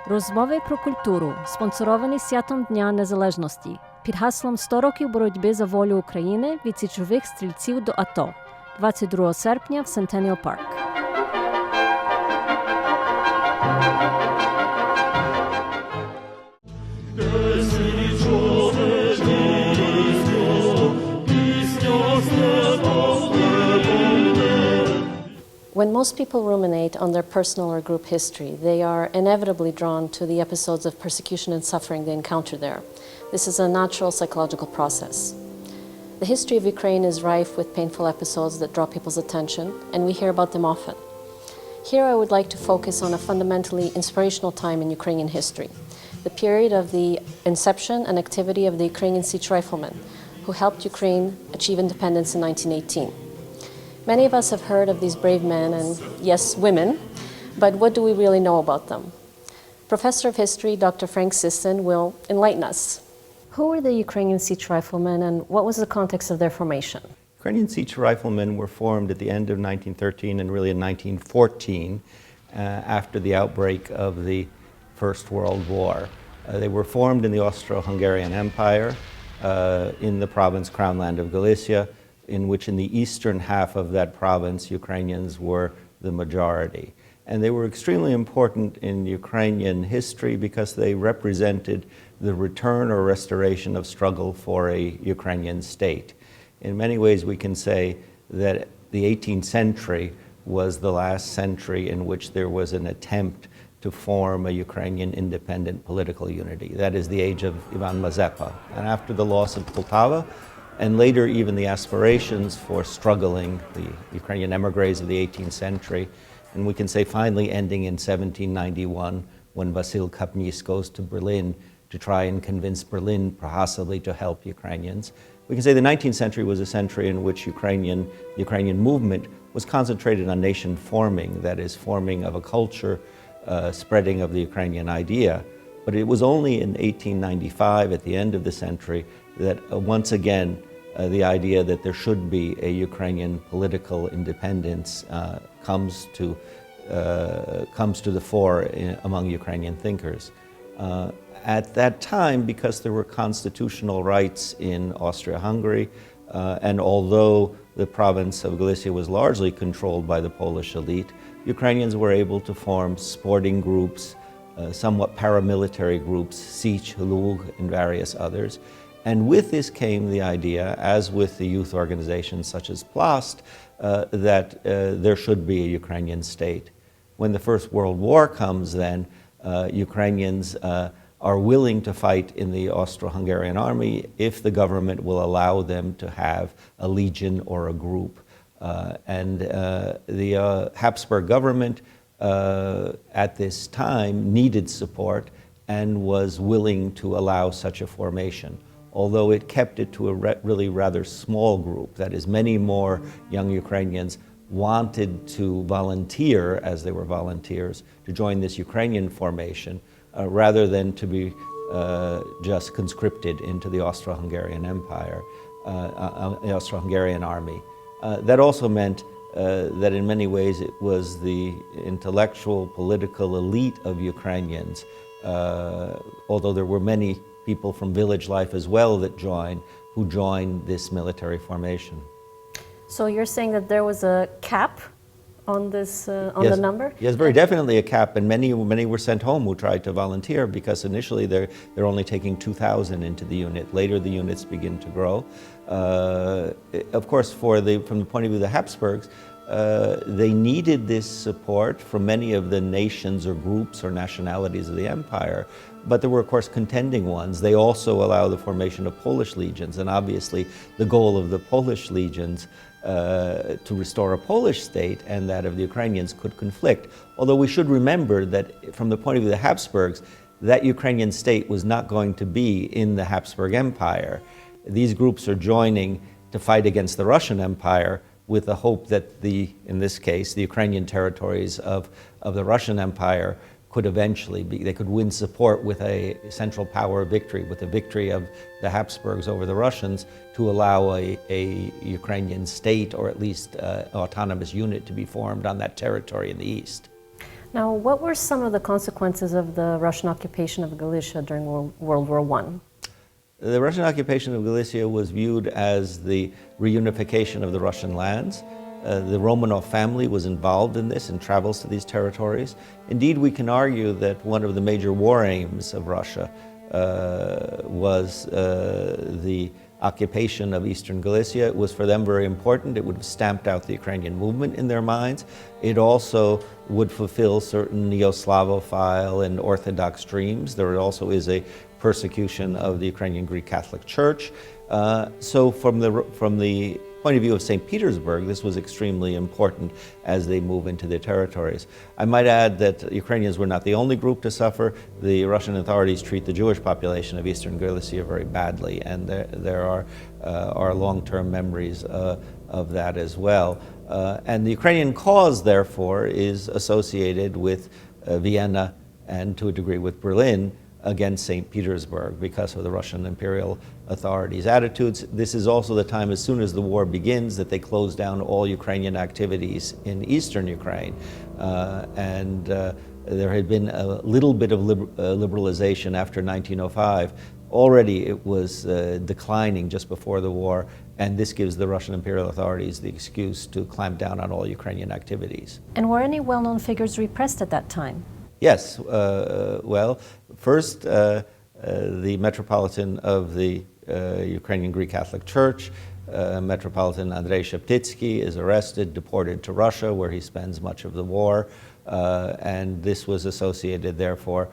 Розмови про культуру, спонсоровані святом Дня Незалежності, під гаслом «100 років боротьби за волю України від січових стрільців до АТО» 22 серпня в Centennial Park. When most people ruminate on their personal or group history, they are inevitably drawn to the episodes of persecution and suffering they encounter there. This is a natural psychological process. The history of Ukraine is rife with painful episodes that draw people's attention, and we hear about them often. Here I would like to focus on a fundamentally inspirational time in Ukrainian history, the period of the inception and activity of the Ukrainian Sich Riflemen, who helped Ukraine achieve independence in 1918. Many of us have heard of these brave men and, yes, women, but what do we really know about them? Professor of History Dr. Frank Sysyn will enlighten us. Who were the Ukrainian Sich Riflemen and what was the context of their formation? Ukrainian Sich Riflemen were formed at the end of 1913 and really in 1914 after the outbreak of the First World War. They were formed in the Austro-Hungarian Empire in the province Crown Land of Galicia, in which in the eastern half of that province, Ukrainians were the majority. And they were extremely important in Ukrainian history because they represented the return or restoration of struggle for a Ukrainian state. In many ways, we can say that the 18th century was the last century in which there was an attempt to form a Ukrainian independent political unity. That is the age of Ivan Mazepa. And after the loss of Poltava, and later even the aspirations for struggling, the Ukrainian emigres of the 18th century, and we can say finally ending in 1791 when Vasil Kapnis goes to Berlin to try and convince Berlin possibly to help Ukrainians. We can say the 19th century was a century in which the Ukrainian movement was concentrated on nation forming, that is, forming of a culture, spreading of the Ukrainian idea. But it was only in 1895, at the end of the century, that once again the idea that there should be a Ukrainian political independence comes to the fore among Ukrainian thinkers. At that time, because there were constitutional rights in Austria-Hungary, and although the province of Galicia was largely controlled by the Polish elite, Ukrainians were able to form sporting groups, somewhat paramilitary groups, Sich, Lug, and various others. And with this came the idea, as with the youth organizations such as Plast, that there should be a Ukrainian state. When the First World War comes then, Ukrainians are willing to fight in the Austro-Hungarian army if the government will allow them to have a legion or a group. The Habsburg government at this time needed support and was willing to allow such a formation, although it kept it to a really rather small group. That is, many more young Ukrainians wanted to volunteer, as they were volunteers, to join this Ukrainian formation, rather than to be just conscripted into the Austro-Hungarian Empire, the Austro-Hungarian army. That also meant that in many ways it was the intellectual, political elite of Ukrainians, although there were many people from village life as well who joined this military formation. So you're saying that there was a cap on this Yes. the number? Yes, very definitely a cap, and many were sent home who tried to volunteer because initially they're only taking 2,000 into the unit. Later the units begin to grow. Of course, from the point of view of the Habsburgs, they needed this support from many of the nations or groups or nationalities of the empire, but there were, of course, contending ones. They also allow the formation of Polish legions, and obviously the goal of the Polish legions to restore a Polish state and that of the Ukrainians could conflict. Although we should remember that from the point of view of the Habsburgs, that Ukrainian state was not going to be in the Habsburg Empire. These groups are joining to fight against the Russian Empire with the hope that in this case, the Ukrainian territories of the Russian Empire could eventually be, they could win support with a central power victory, with the victory of the Habsburgs over the Russians, to allow a Ukrainian state, or at least autonomous unit, to be formed on that territory in the east. Now, what were some of the consequences of the Russian occupation of Galicia during World War I? The Russian occupation of Galicia was viewed as the reunification of the Russian lands. The Romanov family was involved in this and travels to these territories. Indeed, we can argue that one of the major war aims of Russia was the occupation of eastern Galicia. It was for them very important. It would have stamped out the Ukrainian movement in their minds. It also would fulfill certain neo-Slavophile and Orthodox dreams. There also is a persecution of the Ukrainian Greek Catholic Church. So from the point of view of St. Petersburg, this was extremely important as they move into their territories. I might add that Ukrainians were not the only group to suffer. The Russian authorities treat the Jewish population of eastern Galicia very badly, and there are long-term memories of that as well. And the Ukrainian cause, therefore, is associated with Vienna and to a degree with Berlin against St. Petersburg because of the Russian imperial authorities' attitudes. This is also the time, as soon as the war begins, that they close down all Ukrainian activities in eastern Ukraine. There had been a little bit of liberalization after 1905. Already it was declining just before the war, and this gives the Russian imperial authorities the excuse to clamp down on all Ukrainian activities. And were any well-known figures repressed at that time? Yes, well, first, the Metropolitan of the Ukrainian Greek Catholic Church, Metropolitan Andrij Rawlyk, is arrested, deported to Russia, where he spends much of the war, and this was associated, therefore,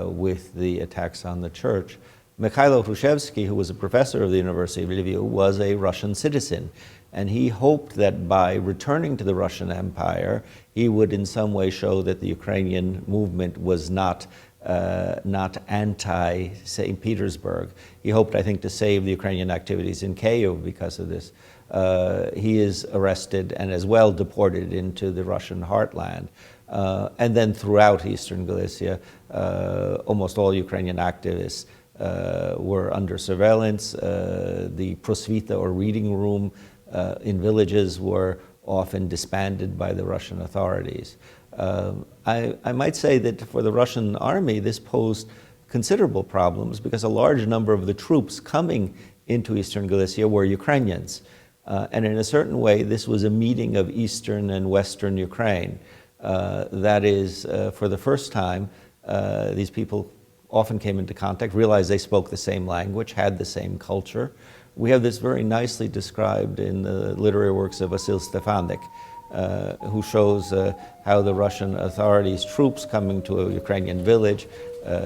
with the attacks on the church. Mikhailo Hrushevsky, who was a professor of the University of Lviv, was a Russian citizen, and he hoped that by returning to the Russian Empire, he would in some way show that the Ukrainian movement was not anti-St. Petersburg. He hoped, I think, to save the Ukrainian activities in Kyiv because of this. He is arrested and as well deported into the Russian heartland. And then throughout eastern Galicia, almost all Ukrainian activists were under surveillance. The prosvita, or reading room, in villages were often disbanded by the Russian authorities. I might say that for the Russian army, this posed considerable problems because a large number of the troops coming into eastern Galicia were Ukrainians. And in a certain way, this was a meeting of eastern and western Ukraine. That is, for the first time, these people often came into contact, realized they spoke the same language, had the same culture. We have this very nicely described in the literary works of Vasil Stefanik, who shows how the Russian authorities' troops coming to a Ukrainian village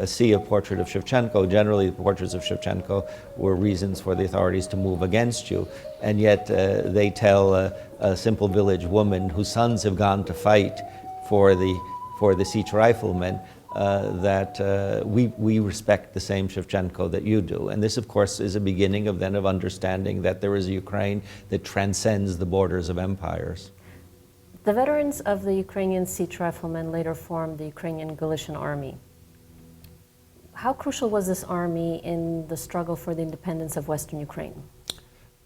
see a portrait of Shevchenko. Generally, the portraits of Shevchenko were reasons for the authorities to move against you, and yet they tell a simple village woman whose sons have gone to fight for the Sich Riflemen that we respect the same Shevchenko that you do. And this, of course, is a beginning of understanding that there is a Ukraine that transcends the borders of empires. The veterans of the Ukrainian Sich Riflemen later formed the Ukrainian Galician Army. How crucial was this army in the struggle for the independence of Western Ukraine?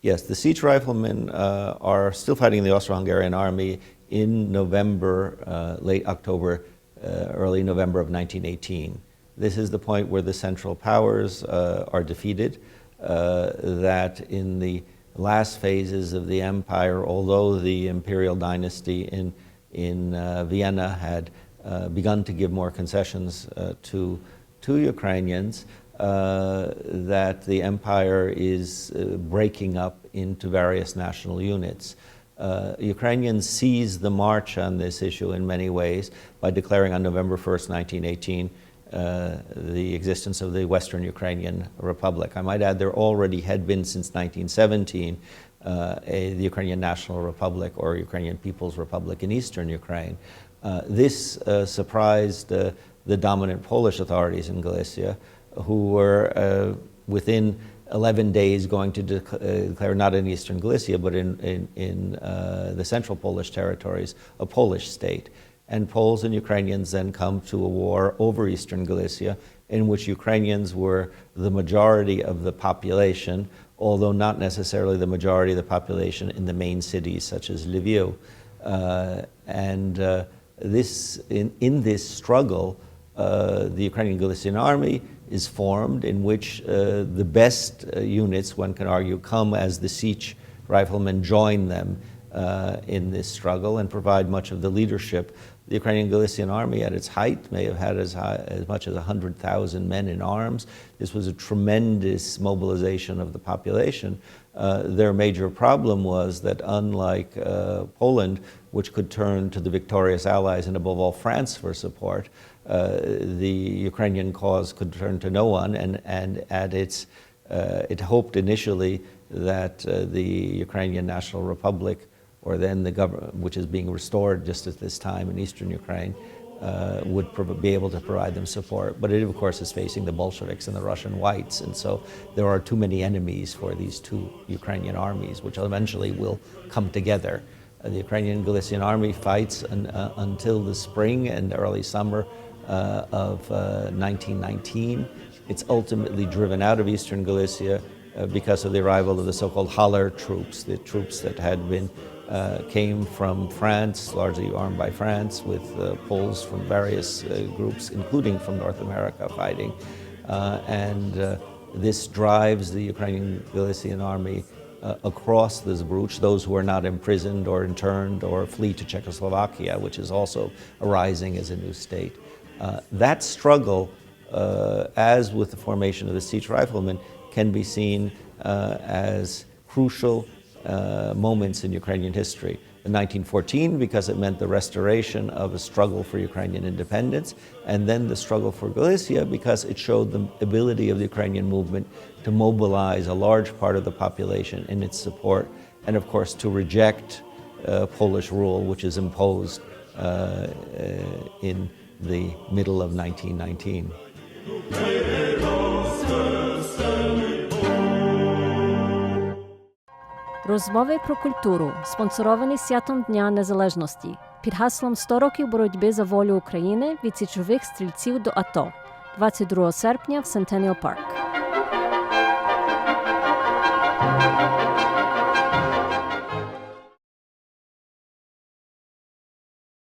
Yes, the Sich Riflemen are still fighting in the Austro-Hungarian army in November, late October, early November of 1918. This is the point where the Central Powers are defeated, that in the last phases of the empire, although the imperial dynasty in Vienna had begun to give more concessions to Ukrainians, that the empire is breaking up into various national units. Ukrainians seized the march on this issue in many ways by declaring on November 1st, 1918, the existence of the Western Ukrainian Republic. I might add there already had been since 1917 the Ukrainian National Republic or Ukrainian People's Republic in eastern Ukraine. This surprised the dominant Polish authorities in Galicia, who were within 11 days going to declare not in eastern Galicia, but in the central Polish territories, a Polish state. And Poles and Ukrainians then come to a war over eastern Galicia, in which Ukrainians were the majority of the population, although not necessarily the majority of the population in the main cities such as Lviv. In this struggle, the Ukrainian Galician Army is formed, in which the best units, one can argue, come as the Sich Riflemen join them in this struggle and provide much of the leadership. The Ukrainian Galician Army at its height may have had as much as 100,000 men in arms. This was a tremendous mobilization of the population. Their major problem was that unlike Poland, which could turn to the victorious allies and above all France for support, the Ukrainian cause could turn to no one, and it hoped initially that the Ukrainian National Republic, or then the government, which is being restored just at this time in eastern Ukraine, would be able to provide them support. But it, of course, is facing the Bolsheviks and the Russian whites, and so there are too many enemies for these two Ukrainian armies, which eventually will come together. The Ukrainian Galician Army fights until the spring and early summer of 1919. It's ultimately driven out of eastern Galicia because of the arrival of the so-called Haller troops, the troops that had been came from France, largely armed by France, with Poles from various groups, including from North America, fighting. This drives the Ukrainian Galician Army across the Zbruch, those who are not imprisoned or interned or flee to Czechoslovakia, which is also arising as a new state. That struggle, as with the formation of the Sich Riflemen, can be seen as crucial moments in Ukrainian history. In 1914, because it meant the restoration of a struggle for Ukrainian independence, and then the struggle for Galicia because it showed the ability of the Ukrainian movement to mobilize a large part of the population in its support, and of course to reject Polish rule, which is imposed in the middle of 1919. Розмови про культуру, спонсоровані святом Дня Незалежності, під гаслом «100 років боротьби за волю України від січових стрільців до АТО» 22 серпня в Centennial Park.